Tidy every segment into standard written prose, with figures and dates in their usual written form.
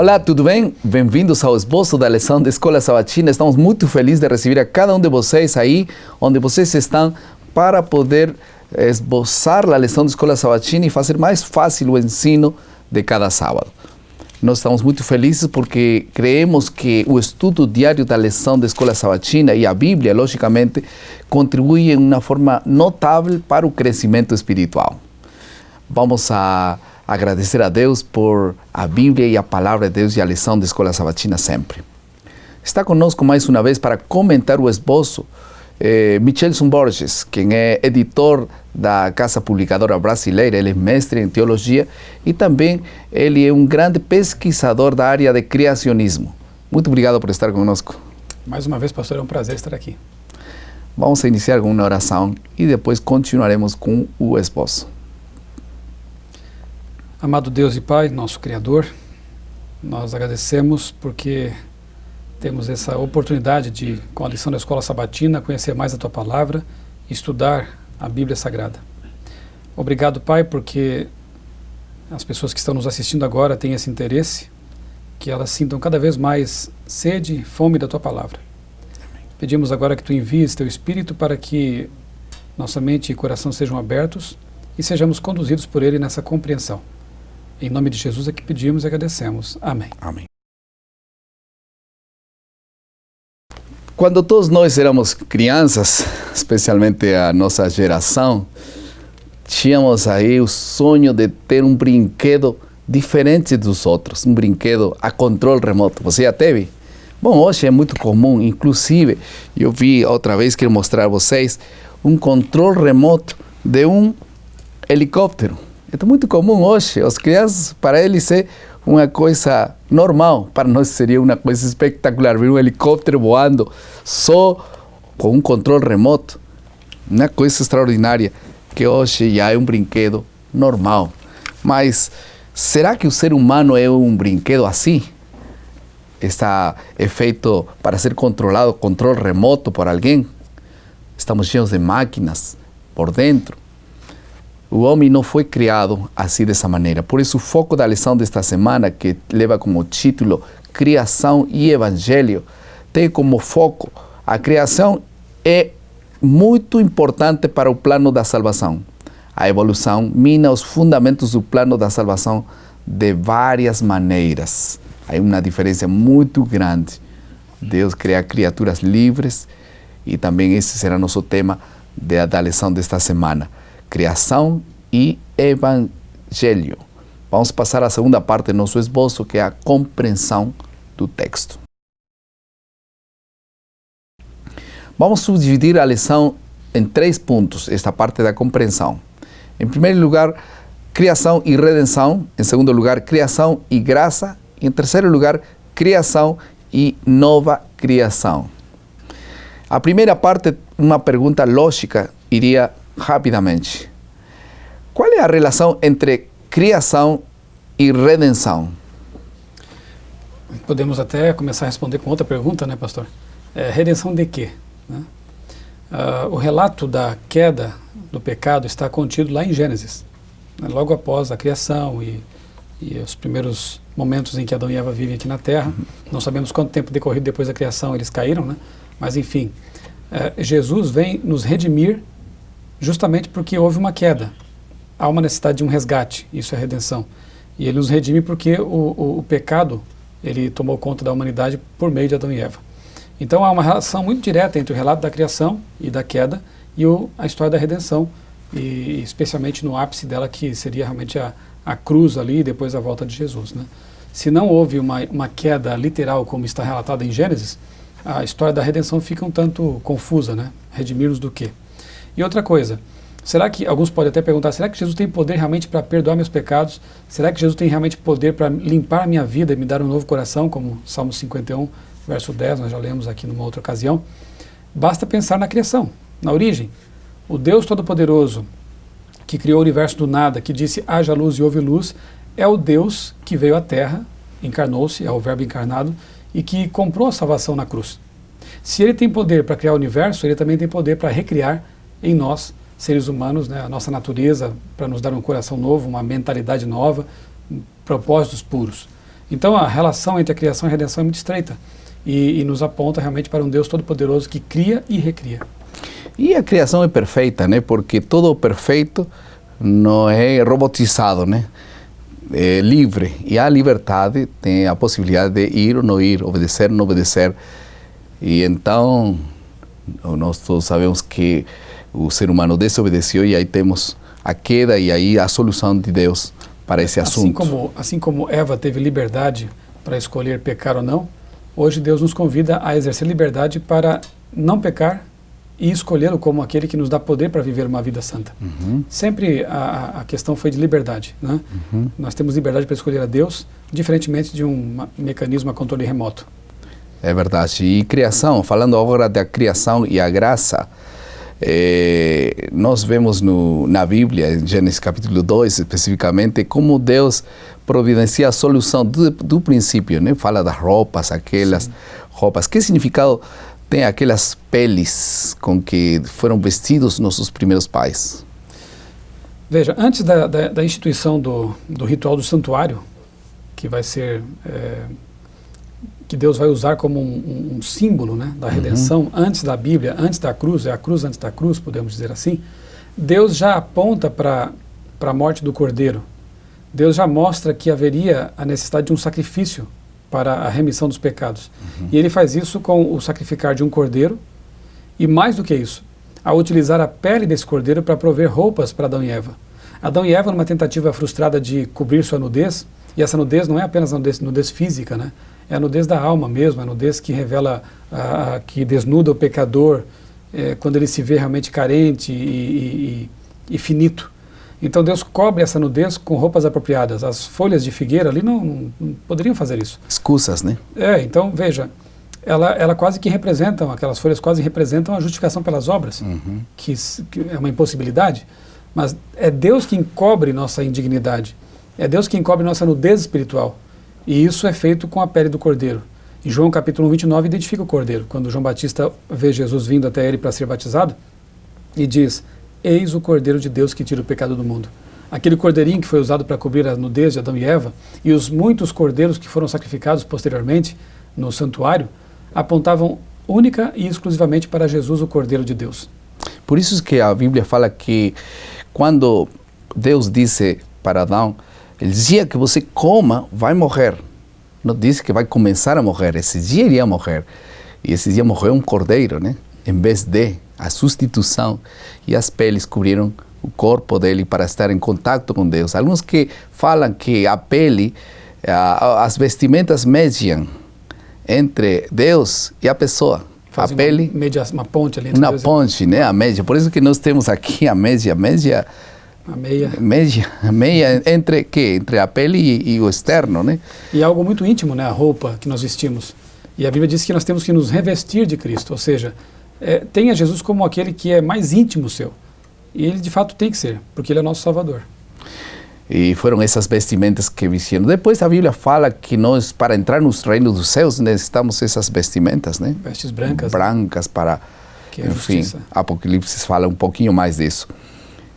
Olá, tudo bem? Bem-vindos ao esboço da lição da Escola Sabatina. Estamos muito felizes de receber a cada um de vocês aí, onde vocês estão, para poder esboçar a lição da Escola Sabatina e fazer mais fácil o ensino de cada sábado. Nós estamos muito felizes porque creemos que o estudo diário da lição da Escola Sabatina e a Bíblia, logicamente, contribuem de uma forma notável para o crescimento espiritual. Vamos a agradecer a Deus por a Bíblia e a Palavra de Deus e a lição da Escola Sabatina sempre. Está conosco mais uma vez para comentar o esboço Michelson Borges, quem é editor da Casa Publicadora Brasileira. Ele é mestre em teologia e também ele é um grande pesquisador da área de criacionismo. Muito obrigado por estar conosco. Mais uma vez, pastor, é um prazer estar aqui. Vamos a iniciar com uma oração e depois continuaremos com o esboço. Amado Deus e Pai, nosso Criador, nós agradecemos porque temos essa oportunidade de, com a lição da Escola Sabatina, conhecer mais a Tua Palavra e estudar a Bíblia Sagrada. Obrigado, Pai, porque as pessoas que estão nos assistindo agora têm esse interesse, que elas sintam cada vez mais sede e fome da Tua Palavra. Pedimos agora que Tu envies Teu Espírito para que nossa mente e coração sejam abertos e sejamos conduzidos por Ele nessa compreensão. Em nome de Jesus é que pedimos e agradecemos. Amém. Amém. Quando todos nós éramos crianças, especialmente a nossa geração, tínhamos aí o sonho de ter um brinquedo diferente dos outros, um brinquedo a controle remoto. Você já teve? Bom, hoje é muito comum, inclusive, eu vi outra vez, quero mostrar a vocês, um controle remoto de um helicóptero. É muito comum hoje, as crianças, para eles é uma coisa normal, para nós seria uma coisa espetacular, ver um helicóptero voando só com um controle remoto, uma coisa extraordinária, que hoje já é um brinquedo normal. Mas será que o ser humano é um brinquedo assim? É feito para ser controlado, controle remoto por alguém? Estamos cheios de máquinas por dentro. O homem não foi criado assim dessa maneira. Por isso, o foco da lição desta semana, que leva como título Criação e Evangelho, tem como foco a criação é muito importante para o plano da salvação. A evolução mina os fundamentos do plano da salvação de várias maneiras. Há uma diferença muito grande. Deus cria criaturas livres e também esse será nosso tema da lição desta semana. Criação e Evangelho. Vamos passar à segunda parte do nosso esboço, que é a compreensão do texto. Vamos subdividir a lição em 3 pontos, esta parte da compreensão. Em primeiro lugar, criação e redenção. Em segundo lugar, criação e graça. E em terceiro lugar, criação e nova criação. A primeira parte, uma pergunta lógica, iria rapidamente. Qual é a relação entre criação e redenção? Podemos até começar a responder com outra pergunta, né, pastor? Redenção de quê? Né? O relato da queda do pecado está contido lá em Gênesis, né, logo após a criação e os primeiros momentos em que Adão e Eva vivem aqui na Terra. Não sabemos quanto tempo decorrido depois da criação eles caíram, né? Mas enfim, Jesus vem nos redimir justamente porque houve uma queda. Há uma necessidade de um resgate, isso é redenção. E ele nos redime porque o pecado, ele tomou conta da humanidade por meio de Adão e Eva. Então há uma relação muito direta entre o relato da criação e da queda e a história da redenção, e especialmente no ápice dela, que seria realmente a cruz ali e depois a volta de Jesus, né? Se não houve uma queda literal como está relatada em Gênesis, a história da redenção fica um tanto confusa, né? Redimir-nos do quê? E outra coisa, será que, alguns podem até perguntar, será que Jesus tem poder realmente para perdoar meus pecados? Será que Jesus tem realmente poder para limpar a minha vida e me dar um novo coração, como Salmo 51, verso 10, nós já lemos aqui numa outra ocasião? Basta pensar na criação, na origem. O Deus Todo-Poderoso, que criou o universo do nada, que disse, haja luz e houve luz, é o Deus que veio à Terra, encarnou-se, é o Verbo encarnado, e que comprou a salvação na cruz. Se Ele tem poder para criar o universo, Ele também tem poder para recriar em nós, seres humanos, né, a nossa natureza, para nos dar um coração novo, uma mentalidade nova, propósitos puros. Então a relação entre a criação e a redenção é muito estreita e nos aponta realmente para um Deus todo-poderoso que cria e recria. E a criação é perfeita, né? Porque todo perfeito não é robotizado, né? É livre. E a liberdade tem a possibilidade de ir ou não ir, obedecer ou não obedecer. E então, nós todos sabemos que o ser humano desobedeceu e aí temos a queda e aí a solução de Deus para esse assunto. Assim como Eva teve liberdade para escolher pecar ou não, hoje Deus nos convida a exercer liberdade para não pecar e escolhê-lo como aquele que nos dá poder para viver uma vida santa. Sempre a questão foi de liberdade, né? Nós temos liberdade para escolher a Deus, diferentemente de um mecanismo a controle remoto. É verdade. E criação, falando agora da criação e a graça, nós vemos na Bíblia, em Gênesis capítulo 2 especificamente, como Deus providencia a solução do princípio, né? Fala das roupas, aquelas roupas. Que significado tem aquelas peles com que foram vestidos nossos primeiros pais? Veja, antes da instituição do ritual do santuário, que vai ser, que Deus vai usar como um símbolo, né, da redenção, antes da Bíblia, antes da cruz, é a cruz antes da cruz, podemos dizer assim, Deus já aponta para a morte do Cordeiro. Deus já mostra que haveria a necessidade de um sacrifício para a remissão dos pecados. E ele faz isso com o sacrificar de um cordeiro e, mais do que isso, a utilizar a pele desse cordeiro para prover roupas para Adão e Eva. Adão e Eva, numa tentativa frustrada de cobrir sua nudez, e essa nudez não é apenas nudez física, né? É a nudez da alma mesmo, a nudez que revela, que desnuda o pecador quando ele se vê realmente carente e finito. Então Deus cobre essa nudez com roupas apropriadas. As folhas de figueira ali não poderiam fazer isso. Escusas, né? Então veja, ela quase que representam, aquelas folhas quase representam a justificação pelas obras, que é uma impossibilidade, mas é Deus quem cobre nossa indignidade, é Deus quem cobre nossa nudez espiritual, e isso é feito com a pele do Cordeiro. Em João capítulo 29 identifica o Cordeiro, quando João Batista vê Jesus vindo até ele para ser batizado, e diz: eis o Cordeiro de Deus que tira o pecado do mundo. Aquele cordeirinho que foi usado para cobrir a nudez de Adão e Eva, e os muitos cordeiros que foram sacrificados posteriormente no santuário, apontavam única e exclusivamente para Jesus, o Cordeiro de Deus. Por isso que a Bíblia fala que quando Deus disse para Adão, ele dia que você coma, vai morrer. Não disse que vai começar a morrer, esse dia iria morrer. E esse dia morreu um cordeiro, né? Em vez de a substituição, e as peles cobriram o corpo dele para estar em contato com Deus. Alguns que falam que a pele, as vestimentas mediam entre Deus e a pessoa. Faz a pele, uma ponte ali entre uma Deus ponte, né? A média. Por isso que nós temos aqui a meia entre quê? Entre a pele e o externo, né? E é algo muito íntimo, né? A roupa que nós vestimos. E a Bíblia diz que nós temos que nos revestir de Cristo, ou seja, tenha Jesus como aquele que é mais íntimo seu. E ele de fato tem que ser, porque ele é nosso Salvador. E foram essas vestimentas que vestiram. Depois a Bíblia fala que nós, para entrar nos reinos dos céus, necessitamos essas vestimentas, né? Vestes brancas. Brancas para, que é enfim, justiça. Apocalipse fala um pouquinho mais disso.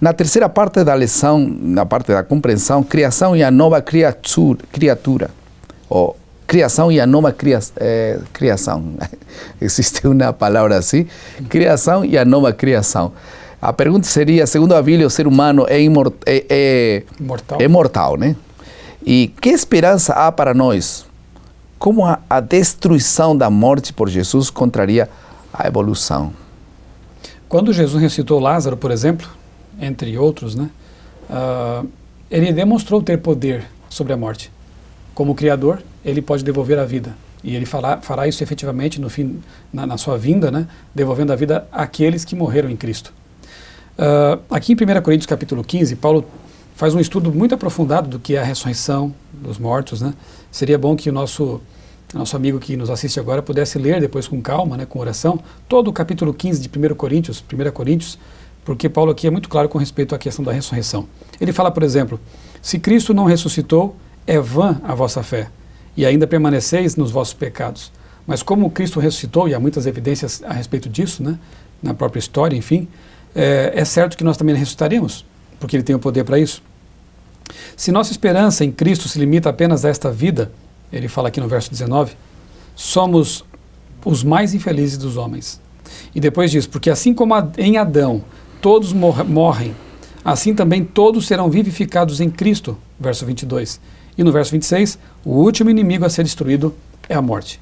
Na terceira parte da lição, na parte da compreensão, criação e a nova criatura. Ou criação e a nova criação. Existe uma palavra assim, criação e a nova criação. A pergunta seria, segundo a Bíblia, o ser humano é imortal, né? E que esperança há para nós? Como a destruição da morte por Jesus contraria a evolução? Quando Jesus ressuscitou Lázaro, por exemplo, entre outros, né? Ele demonstrou ter poder sobre a morte. Como Criador, ele pode devolver a vida. E ele fará isso efetivamente no fim, na sua vinda, né? Devolvendo a vida àqueles que morreram em Cristo. Aqui em 1 Coríntios capítulo 15, Paulo faz um estudo muito aprofundado do que é a ressurreição dos mortos, né? Seria bom que o nosso amigo que nos assiste agora pudesse ler depois com calma, né, com oração, todo o capítulo 15 de 1 Coríntios, porque Paulo aqui é muito claro com respeito à questão da ressurreição. Ele fala, por exemplo, se Cristo não ressuscitou, é vã a vossa fé, e ainda permaneceis nos vossos pecados. Mas como Cristo ressuscitou, e há muitas evidências a respeito disso, né, na própria história, enfim, é certo que nós também ressuscitaremos, porque Ele tem o poder para isso. Se nossa esperança em Cristo se limita apenas a esta vida, ele fala aqui no verso 19, somos os mais infelizes dos homens. E depois diz, porque assim como em Adão todos morrem, assim também todos serão vivificados em Cristo, verso 22. E no verso 26, o último inimigo a ser destruído é a morte.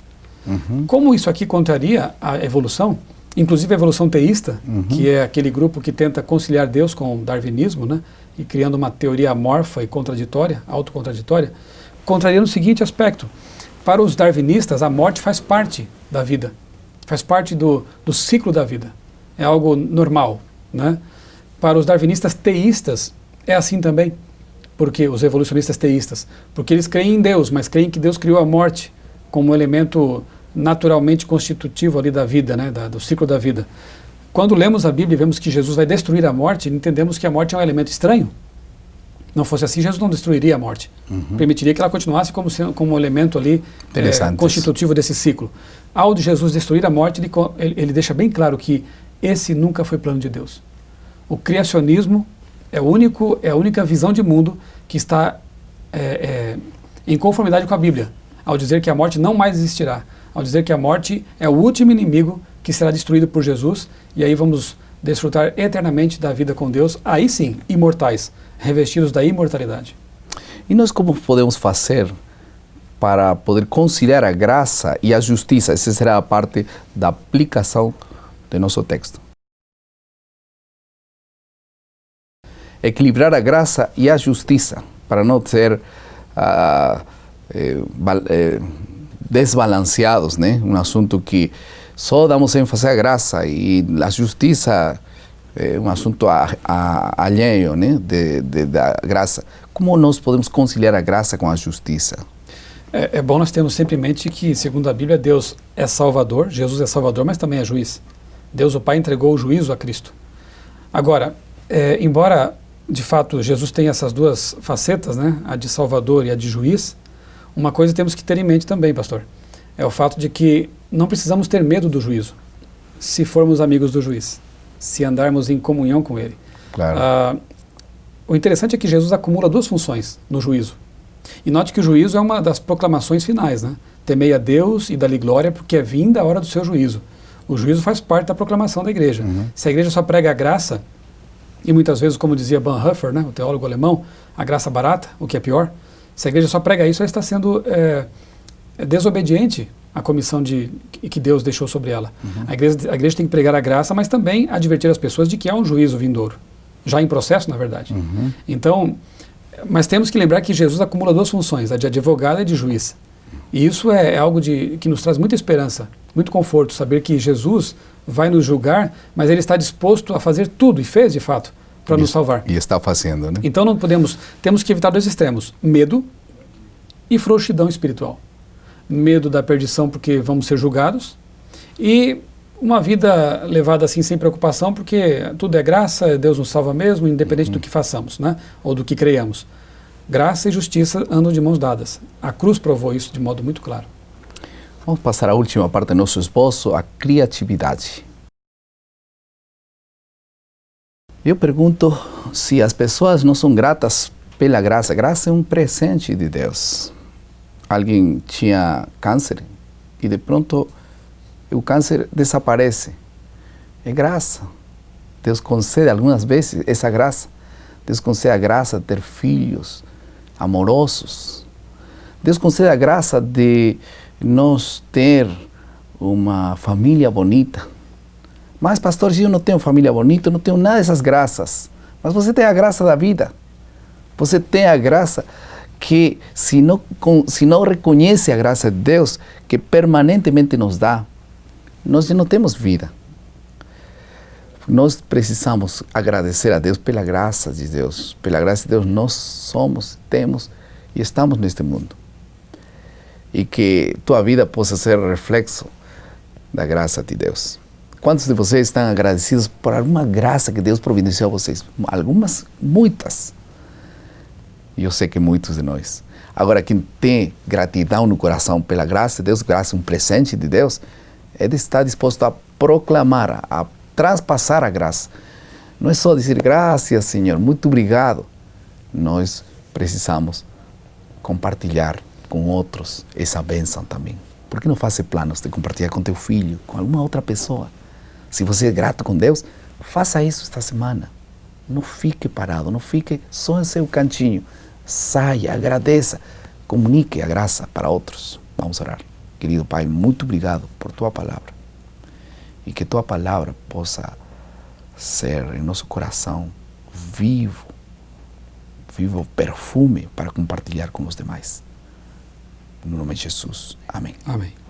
Como isso aqui contraria a evolução, inclusive a evolução teísta, que é aquele grupo que tenta conciliar Deus com o darwinismo, né, e criando uma teoria amorfa e contraditória, autocontraditória, contraria no seguinte aspecto: para os darwinistas, a morte faz parte da vida, faz parte do ciclo da vida, é algo normal, né? Para os darwinistas teístas, é assim também, porque os evolucionistas teístas, porque eles creem em Deus, mas creem que Deus criou a morte como um elemento naturalmente constitutivo ali da vida, né, do ciclo da vida. Quando lemos a Bíblia e vemos que Jesus vai destruir a morte, entendemos que a morte é um elemento estranho. Não fosse assim, Jesus não destruiria a morte. Permitiria que ela continuasse como um elemento ali constitutivo desse ciclo. Ao de Jesus destruir a morte, ele deixa bem claro que esse nunca foi plano de Deus. O criacionismo é a única visão de mundo que está em conformidade com a Bíblia, ao dizer que a morte não mais existirá, ao dizer que a morte é o último inimigo que será destruído por Jesus, e aí vamos desfrutar eternamente da vida com Deus, aí sim, imortais, revestidos da imortalidade. E nós como podemos fazer para poder conciliar a graça e a justiça? Essa será a parte da aplicação do nosso texto. Equilibrar a graça e a justiça, para não ser desbalanceados, né? Um assunto que só damos ênfase à graça e a justiça é um assunto alheio, né? Da graça. Como nós podemos conciliar a graça com a justiça? É bom nós termos sempre em mente que, segundo a Bíblia, Deus é Salvador, Jesus é Salvador, mas também é juiz. Deus, o Pai, entregou o juízo a Cristo. Agora, embora de fato Jesus tenha essas duas facetas, né, a de Salvador e a de juiz, uma coisa temos que ter em mente também, pastor, é o fato de que não precisamos ter medo do juízo, se formos amigos do juiz, se andarmos em comunhão com ele. Claro. O interessante é que Jesus acumula duas funções no juízo. E note que o juízo é uma das proclamações finais, né? Temei a Deus e dá-lhe glória, porque é vinda a hora do seu juízo. O juízo faz parte da proclamação da igreja. Se a igreja só prega a graça, e muitas vezes, como dizia Bonhoeffer, né, o teólogo alemão, a graça barata, o que é pior, se a igreja só prega isso, ela está sendo desobediente à comissão que Deus deixou sobre ela. A igreja tem que pregar a graça, mas também advertir as pessoas de que há um juízo vindouro, já em processo, na verdade. Então, mas temos que lembrar que Jesus acumula duas funções, a de advogado e a de juiz. E isso é algo que nos traz muita esperança, muito conforto, saber que Jesus vai nos julgar, mas ele está disposto a fazer tudo, e fez de fato, para nos salvar. E está fazendo, né? Então temos que evitar dois extremos, medo e frouxidão espiritual. Medo da perdição porque vamos ser julgados, e uma vida levada assim sem preocupação, porque tudo é graça, Deus nos salva mesmo, independente do que façamos, né? Ou do que creiamos. Graça e justiça andam de mãos dadas. A cruz provou isso de modo muito claro. Vamos passar à última parte do nosso esboço, a criatividade. Eu pergunto se as pessoas não são gratas pela graça. Graça é um presente de Deus. Alguém tinha câncer e de pronto o câncer desaparece. É graça. Deus concede algumas vezes essa graça. Deus concede a graça de ter filhos amorosos. Deus concede a graça de nós ter uma família bonita. Mas, pastor, eu não tenho família bonita, não tenho nada dessas graças. Mas você tem a graça da vida. Você tem a graça que, se não reconhece a graça de Deus, que permanentemente nos dá, nós já não temos vida. Nós precisamos agradecer a Deus pela graça de Deus. Pela graça de Deus nós somos, temos e estamos neste mundo. E que tua vida possa ser reflexo da graça de Deus. Quantos de vocês estão agradecidos por alguma graça que Deus providenciou a vocês? Algumas, muitas. E eu sei que muitos de nós. Agora, quem tem gratidão no coração pela graça de Deus, graça é um presente de Deus, é de estar disposto a proclamar, a transpassar a graça. Não é só dizer graças, Senhor, muito obrigado. Nós precisamos compartilhar com outros essa bênção também. Por que não fazer planos de compartilhar com teu filho, com alguma outra pessoa? Se você é grato com Deus, faça isso esta semana. Não fique parado, não fique só em seu cantinho. Saia, agradeça, comunique a graça para outros. Vamos orar. Querido Pai, muito obrigado por tua palavra. E que tua palavra possa ser em nosso coração vivo perfume para compartilhar com os demais. No nome de Jesus. Amém. Amém.